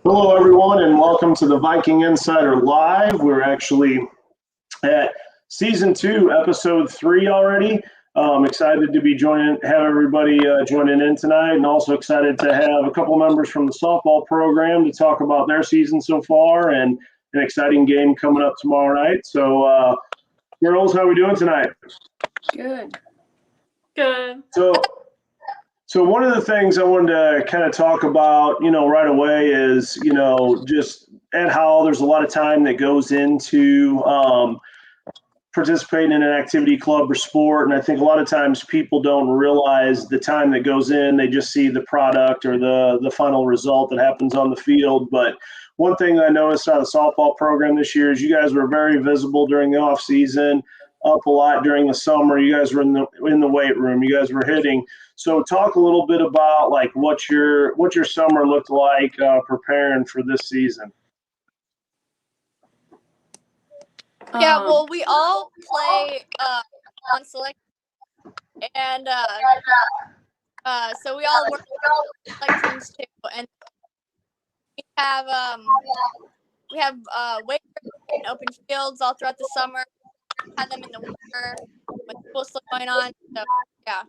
Hello, everyone, and welcome to the Viking Insider Live. We're actually at season 2, episode 3 already. Excited to be have everybody joining in tonight, and also excited to have a couple members from the softball program to talk about their season so far and an exciting game coming up tomorrow night. So, girls, how are we doing tonight? Good. So one of the things I wanted to kind of talk about, right away is, just at how there's a lot of time that goes into participating in an activity club or sport. And I think a lot of times people don't realize the time that goes in. They just see the product or the final result that happens on the field. But one thing I noticed on the softball program this year is you guys were very visible during the off season, up a lot during the summer. You guys were in the weight room. You guys were hitting. So talk a little bit about like what your summer looked like preparing for this season. Yeah, well, we all play on select, and so we all work like teams too, and we have weight and open fields all throughout the summer. Had them in the winter with school still going on. So yeah.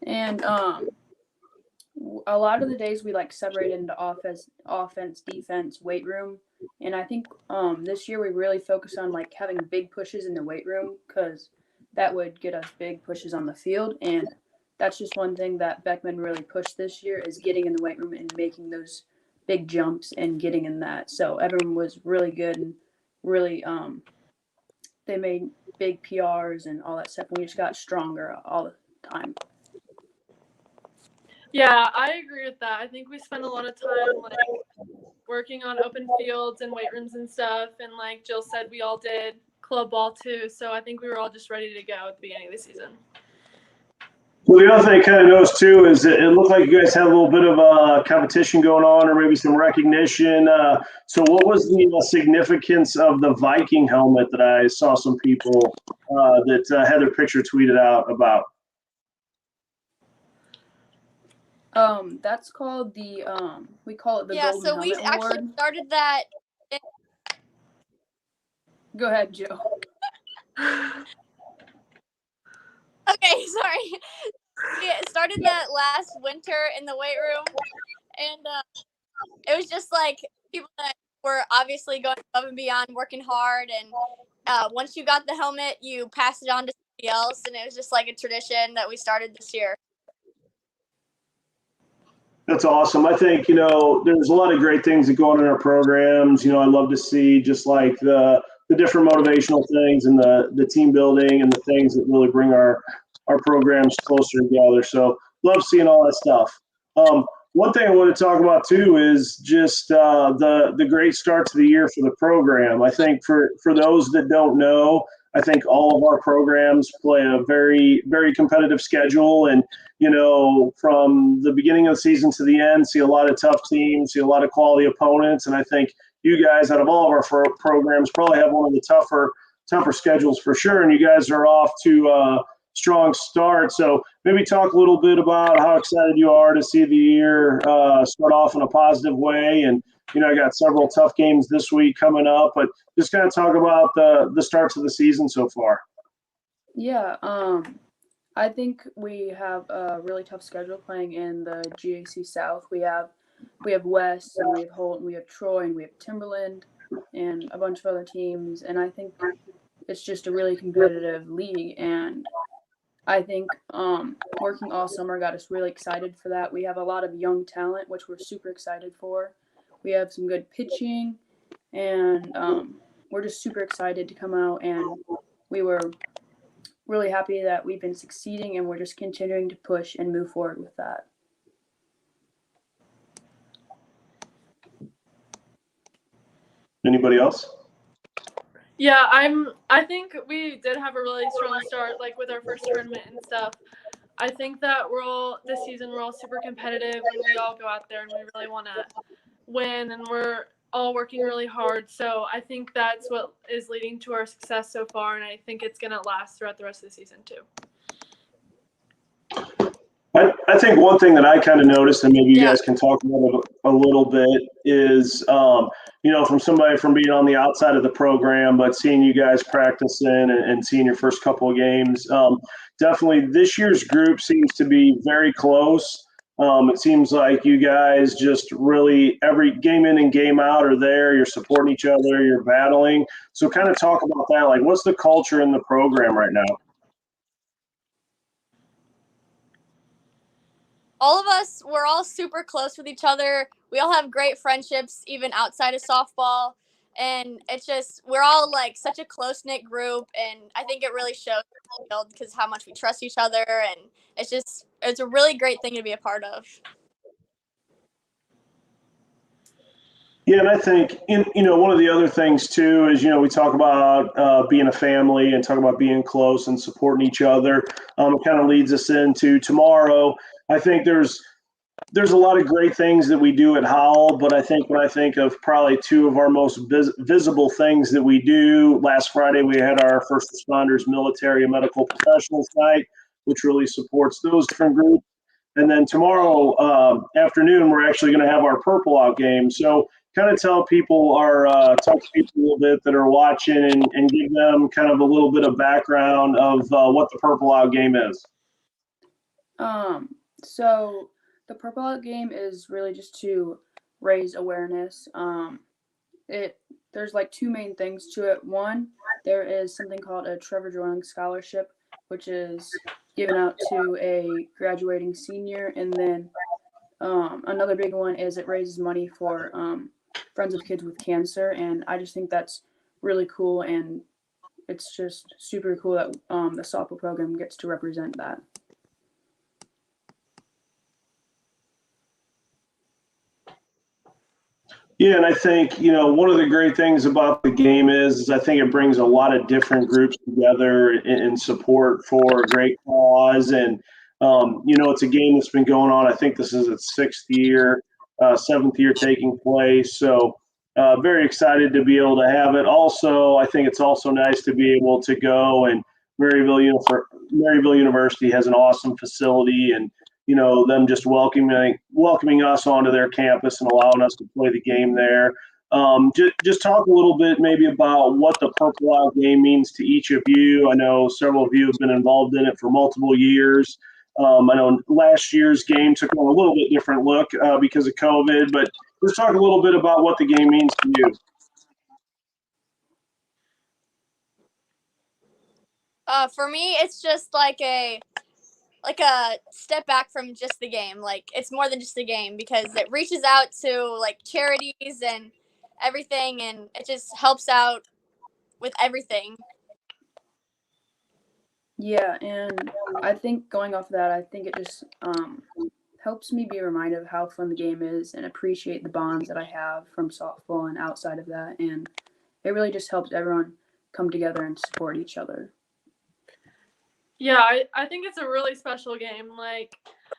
And a lot of the days we separated into offense, defense, weight room. And I think this year we really focused on having big pushes in the weight room because that would get us big pushes on the field. And that's just one thing that Beckman really pushed this year is getting in the weight room and making those big jumps and getting in that. So everyone was really good and really they made big PRs and all that stuff. And we just got stronger all the time. Yeah, I agree with that. I think we spent a lot of time working on open fields and weight rooms and stuff. And like Jill said, we all did club ball too. So I think we were all just ready to go at the beginning of the season. Well, the other thing I kind of noticed too is it looked like you guys had a little bit of a competition going on, or maybe some recognition. So, what was the significance of the Viking helmet that I saw some people that had their picture tweeted out about? That's called the we call it the Golden Golden Helmet Helmet Award. Actually started that. Go ahead, Joe. Okay, sorry. We started that last winter in the weight room, and it was just people that were obviously going above and beyond, working hard, and once you got the helmet, you passed it on to somebody else, and it was just a tradition that we started this year. That's awesome. I think, there's a lot of great things that go on in our programs. I love to see just the different motivational things and the team building and the things that really bring our programs closer together. So love seeing all that stuff. One thing I want to talk about too is just the great start to the year for the program. I think for those that don't know, I think all of our programs play a very, very competitive schedule. And, from the beginning of the season to the end, see a lot of tough teams, see a lot of quality opponents. And I think you guys, out of all of our programs, probably have one of the tougher schedules for sure. And you guys are off to a strong start. So maybe talk a little bit about how excited you are to see the year start off in a positive way. And, I got several tough games this week coming up, but just kind of talk about the starts of the season so far. Yeah, I think we have a really tough schedule playing in the GAC South. We have West, and we have Holt, and we have Troy, and we have Timberland, and a bunch of other teams. And I think it's just a really competitive league. And I think working all summer got us really excited for that. We have a lot of young talent, which we're super excited for. We have some good pitching, and we're just super excited to come out. And we were really happy that we've been succeeding, and we're just continuing to push and move forward with that. Anybody else? Yeah, I think we did have a really strong start, with our first tournament and stuff. I think that this season we're all super competitive, and we all go out there and we really want to win, and we're all working really hard. So I think that's what is leading to our success so far, and I think it's going to last throughout the rest of the season too. I think one thing that I kind of noticed, and maybe you Yeah. guys can talk about it a little bit, is from somebody from being on the outside of the program, but seeing you guys practicing and seeing your first couple of games. Definitely, this year's group seems to be very close. It seems like you guys just really every game in and game out are there. You're supporting each other. You're battling. So, kind of talk about that. Like, what's the culture in the program right now? All of us, we're all super close with each other. We all have great friendships, even outside of softball. And it's just, we're all like such a close knit group. And I think it really shows because how much we trust each other. And it's a really great thing to be a part of. Yeah, and I think one of the other things too is we talk about being a family and talk about being close and supporting each other. It kind of leads us into tomorrow. I think there's a lot of great things that we do at Howell, but I think when I think of probably two of our most visible things that we do, last Friday we had our first responders, military, and medical professionals night, which really supports those different groups. And then tomorrow afternoon, we're actually going to have our Purple Out game. So kind of tell people talk to people a little bit that are watching and give them kind of a little bit of background of what the Purple Out game is. So the Purple Out game is really just to raise awareness. There's like two main things to it. One, there is something called a Trevor Joyling Scholarship, which is given out to a graduating senior, and then another big one is it raises money for Friends of Kids with Cancer, and I just think that's really cool, and it's just super cool that the softball program gets to represent that. Yeah, and I think, one of the great things about the game is I think it brings a lot of different groups together in support for a great cause. And, it's a game that's been going on. I think this is its sixth year, seventh year taking place. So, very excited to be able to have it. Also, I think it's also nice to be able to go and Maryville University has an awesome facility, and them just welcoming us onto their campus and allowing us to play the game there. Just talk a little bit maybe about what the Purple Out game means to each of you. I know several of you have been involved in it for multiple years. I know last year's game took on a little bit different look because of COVID, but just talk a little bit about what the game means to you. For me, it's just like a step back from just the game. Like, it's more than just a game because it reaches out to like charities and everything, and it just helps out with everything. Yeah, and I think going off of that, I think it just helps me be reminded of how fun the game is and appreciate the bonds that I have from softball and outside of that. And it really just helps everyone come together and support each other. Yeah, I think it's a really special game.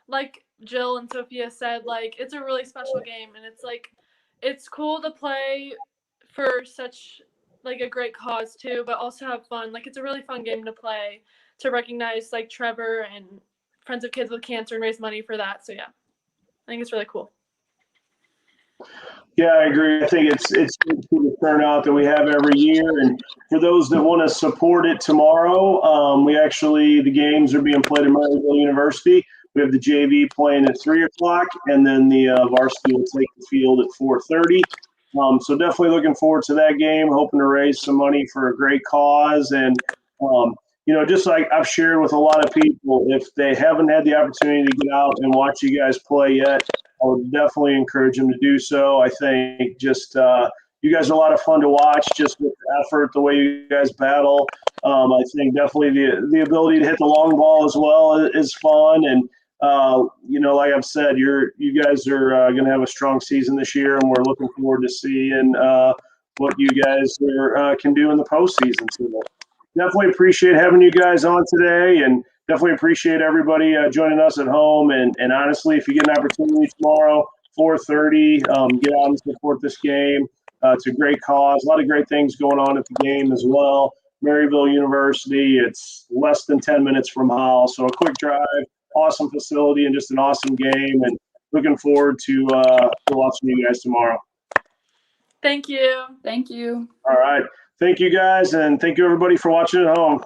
Like Jill and Sophia said, like, it's a really special game, and it's cool to play for such like a great cause too, but also have fun. Like, it's a really fun game to play to recognize like Trevor and Friends of Kids with Cancer and raise money for that. So yeah, I think it's really cool. Yeah, I agree. I think it's the turnout that we have every year, and for those that want to support it tomorrow, the games are being played at Maryville University. We have the JV playing at 3:00, and then the varsity will take the field at 4:30. So definitely looking forward to that game. Hoping to raise some money for a great cause, and just like I've shared with a lot of people, if they haven't had the opportunity to get out and watch you guys play yet, I would definitely encourage them to do so. I think just you guys are a lot of fun to watch, just with the effort, the way you guys battle. I think definitely the ability to hit the long ball as well is fun. And, like I've said, you guys are going to have a strong season this year, and we're looking forward to seeing what you guys can do in the postseason. So definitely appreciate having you guys on today, and definitely appreciate everybody joining us at home. And honestly, if you get an opportunity tomorrow, 4:30, get out and support this game. It's a great cause. A lot of great things going on at the game as well. Maryville University, it's less than 10 minutes from Howell, so a quick drive. awesome facility and just an awesome game. And looking forward to watching you guys tomorrow. Thank you. Thank you. All right. Thank you guys, and thank you everybody for watching at home.